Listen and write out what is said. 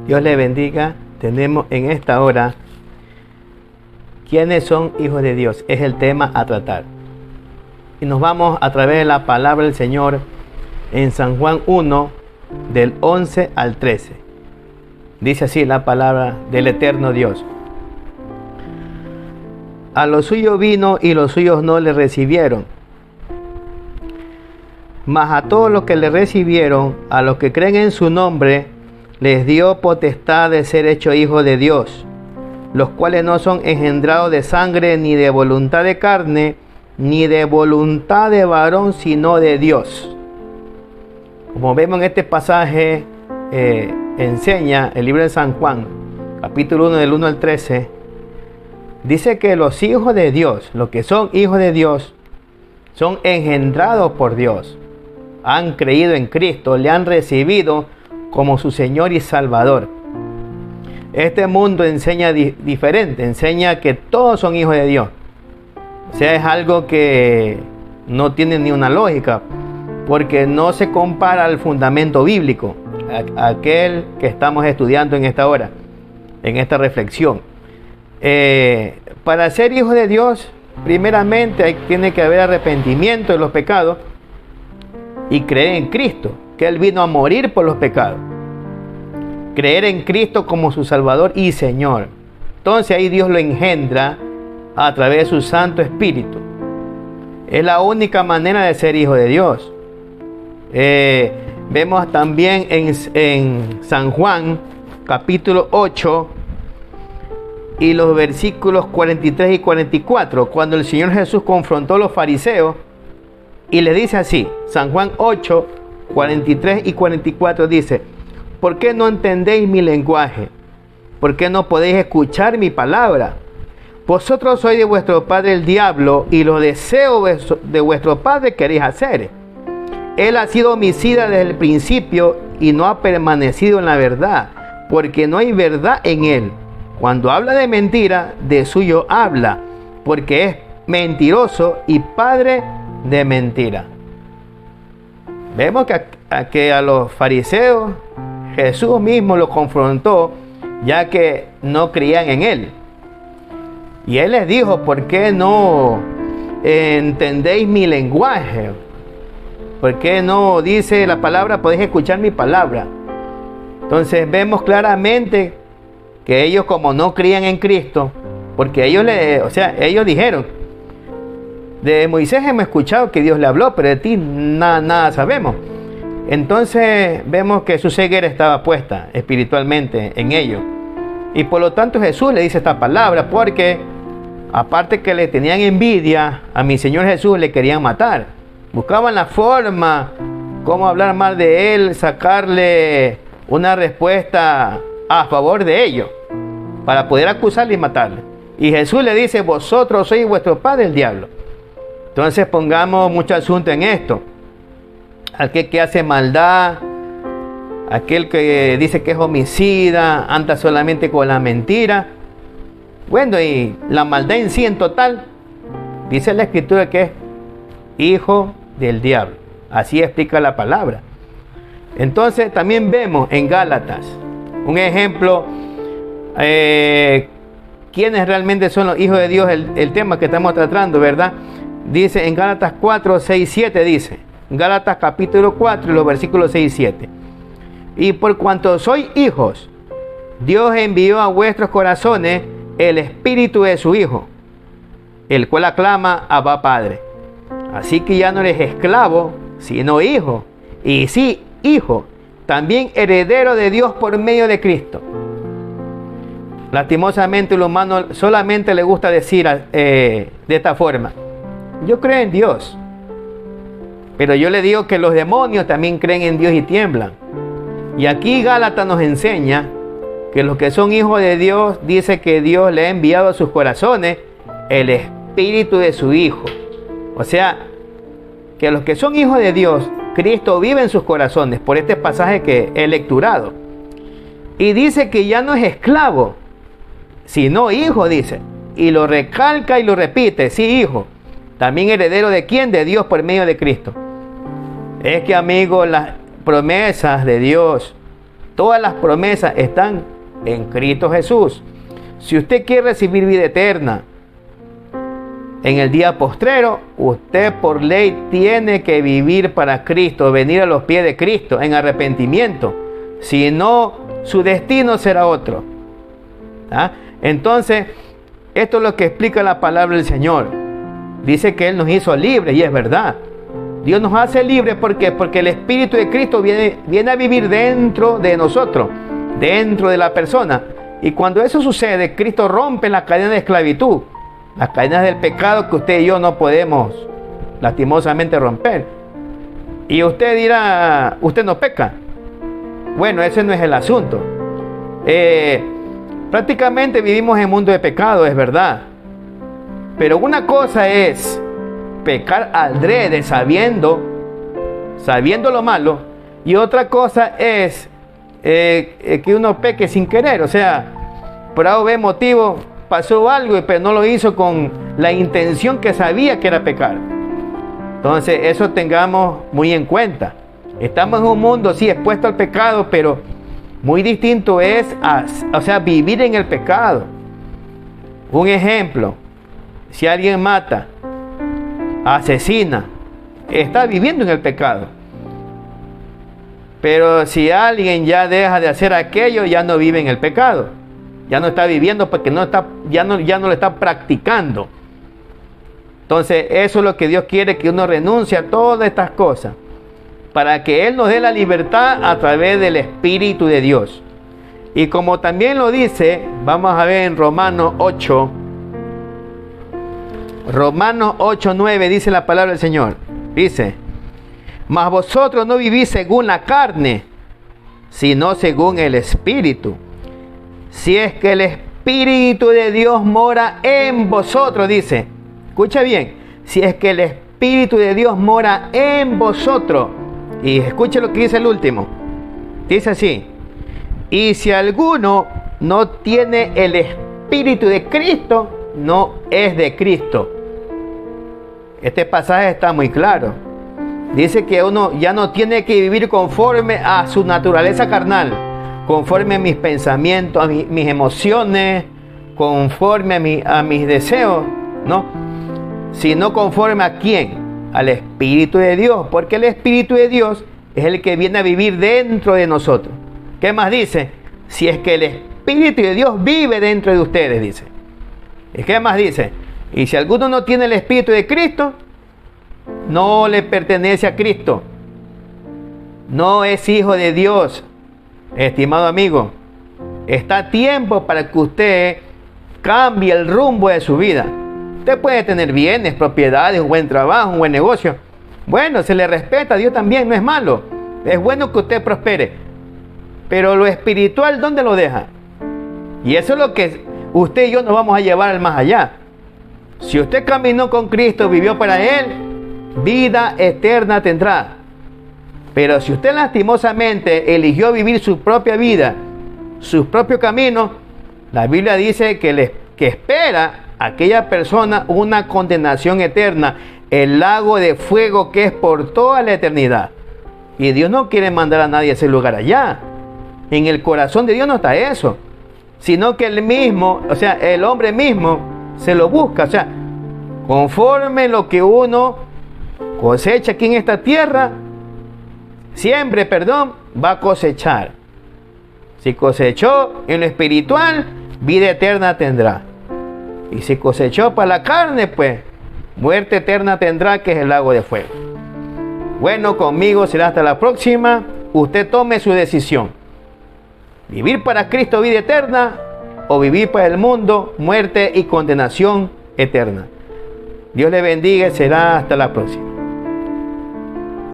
Dios le bendiga. Tenemos en esta hora, ¿quiénes son hijos de Dios? Es el tema a tratar. Y nos vamos a través de la palabra del Señor en San Juan 1, del 11 al 13. Dice así la palabra del eterno Dios. A los suyos vino y los suyos no le recibieron. Mas a todos los que le recibieron, a los que creen en su nombre, les dio potestad de ser hechos hijos de Dios, los cuales no son engendrados de sangre, ni de voluntad de carne, ni de voluntad de varón, sino de Dios. Como vemos en este pasaje, enseña el libro de San Juan, capítulo 1, del 1 al 13, dice que los hijos de Dios, los que son hijos de Dios, son engendrados por Dios. Han creído en Cristo, le han recibido como su Señor y Salvador. Este mundo enseña diferente, enseña que todos son hijos de Dios. O sea, es algo que no tiene ni una lógica, porque no se compara al fundamento bíblico, aquel que estamos estudiando en esta hora, en esta reflexión. Para ser hijos de Dios, primeramente tiene que haber arrepentimiento de los pecados y creer en Cristo, que Él vino a morir por los pecados. Creer en Cristo como su Salvador y Señor. Entonces ahí Dios lo engendra a través de su Santo Espíritu. Es la única manera de ser hijo de Dios. Vemos también en San Juan, capítulo 8, y los versículos 43 y 44, cuando el Señor Jesús confrontó a los fariseos, y le dice así, San Juan 8, 43 y 44 dice: ¿por qué no entendéis mi lenguaje? ¿Por qué no podéis escuchar mi palabra? Vosotros sois de vuestro padre el diablo, y los deseos de vuestro padre queréis hacer. Él ha sido homicida desde el principio y no ha permanecido en la verdad, porque no hay verdad en él. Cuando habla de mentira, de suyo habla, porque es mentiroso y padre de mentira. Vemos que a los fariseos Jesús mismo los confrontó, ya que no creían en él. Y él les dijo: ¿por qué no entendéis mi lenguaje? ¿Por qué no dice la palabra, podéis escuchar mi palabra? Entonces vemos claramente que ellos, como no creían en Cristo, porque ellos dijeron: de Moisés hemos escuchado que Dios le habló, pero de ti nada sabemos. Entonces vemos que su ceguera estaba puesta espiritualmente en ellos. Y por lo tanto Jesús le dice esta palabra, porque aparte que le tenían envidia, a mi Señor Jesús le querían matar. Buscaban la forma, cómo hablar mal de él, sacarle una respuesta a favor de ellos, para poder acusarle y matarle. Y Jesús le dice: vosotros sois vuestro padre el diablo. Entonces pongamos mucho asunto en esto. Aquel que hace maldad, aquel que dice que es homicida, anda solamente con la mentira. Bueno, y la maldad en sí en total, dice la Escritura que es hijo del diablo. Así explica la palabra. Entonces también vemos en Gálatas un ejemplo, quiénes realmente son los hijos de Dios, el tema que estamos tratando, ¿verdad? Dice en Gálatas 4, 6, 7, dice, Gálatas capítulo 4, los versículos 6 y 7. Y por cuanto sois hijos, Dios envió a vuestros corazones el espíritu de su Hijo, el cual aclama: Abba Padre. Así que ya no eres esclavo, sino hijo. Y sí, hijo, también heredero de Dios por medio de Cristo. Lastimosamente, el humano solamente le gusta decir de esta forma: yo creo en Dios. Pero yo le digo que los demonios también creen en Dios y tiemblan. Y aquí Gálatas nos enseña que los que son hijos de Dios, dice que Dios le ha enviado a sus corazones el espíritu de su Hijo. O sea, que los que son hijos de Dios, Cristo vive en sus corazones, por este pasaje que he lecturado. Y dice que ya no es esclavo, sino hijo, dice. Y lo recalca y lo repite: sí, hijo. También heredero de ¿quién? De Dios por medio de Cristo. Es que, amigos, las promesas de Dios Todas las promesas están en Cristo Jesús. Si usted quiere recibir vida eterna en el día postrero, usted por ley tiene que vivir para Cristo, venir a los pies de Cristo en arrepentimiento. Si no, su destino será otro. ¿Ah? Entonces, esto es lo que explica la palabra del Señor. Dice que Él nos hizo libres, y es verdad. Dios nos hace libres porque el Espíritu de Cristo viene a vivir dentro de nosotros, dentro de la persona. Y cuando eso sucede, Cristo rompe la cadena de esclavitud, las cadenas del pecado que usted y yo no podemos lastimosamente romper. Y usted dirá, usted no peca. Bueno, ese no es el asunto. Prácticamente vivimos en un mundo de pecado, es verdad. Pero una cosa es pecar adrede, sabiendo lo malo, y otra cosa es que uno peque sin querer. O sea, por A o B motivo pasó algo, pero no lo hizo con la intención que sabía que era pecar. Entonces, eso tengamos muy en cuenta. Estamos en un mundo, sí, expuesto al pecado, pero muy distinto es vivir en el pecado. Un ejemplo: si alguien mata, asesina, está viviendo en el pecado. Pero si alguien ya deja de hacer aquello, ya no vive en el pecado. Ya no está viviendo porque ya no lo está practicando. Entonces, eso es lo que Dios quiere, que uno renuncie a todas estas cosas, para que Él nos dé la libertad a través del Espíritu de Dios. Y como también lo dice, vamos a ver en Romanos 8, 9, dice la palabra del Señor. Dice: mas vosotros no vivís según la carne, sino según el Espíritu. Si es que el Espíritu de Dios mora en vosotros, dice. Escucha bien: si es que el Espíritu de Dios mora en vosotros. Y escuche lo que dice el último. Dice así: y si alguno no tiene el Espíritu de Cristo, no es de Cristo. Este pasaje está muy claro. Dice que uno ya no tiene que vivir conforme a su naturaleza carnal, conforme a mis pensamientos, a mis emociones, conforme a mis deseos, ¿no? Sino conforme a ¿quién? Al Espíritu de Dios, porque el Espíritu de Dios es el que viene a vivir dentro de nosotros. ¿Qué más dice? Si es que el Espíritu de Dios vive dentro de ustedes, dice. ¿Y qué más dice? Y si alguno no tiene el Espíritu de Cristo, no le pertenece a Cristo. No es hijo de Dios. Estimado amigo, está a tiempo para que usted cambie el rumbo de su vida. Usted puede tener bienes, propiedades, un buen trabajo, un buen negocio. Bueno, se le respeta a Dios también, no es malo. Es bueno que usted prospere. Pero lo espiritual, ¿dónde lo deja? Y eso es lo que usted y yo nos vamos a llevar al más allá. Si usted caminó con Cristo, vivió para Él, vida eterna tendrá. Pero si usted lastimosamente eligió vivir su propia vida, su propio camino, la Biblia dice que espera a aquella persona una condenación eterna, el lago de fuego que es por toda la eternidad. Y Dios no quiere mandar a nadie a ese lugar allá. En el corazón de Dios no está eso, sino que el hombre mismo se lo busca. O sea, conforme lo que uno cosecha aquí en esta tierra, va a cosechar. Si cosechó en lo espiritual, vida eterna tendrá. Y si cosechó para la carne, pues muerte eterna tendrá, que es el lago de fuego. Bueno, conmigo será hasta la próxima. Usted tome su decisión: vivir para Cristo, vida eterna, o vivir para el mundo, muerte y condenación eterna. Dios le bendiga y será hasta la próxima.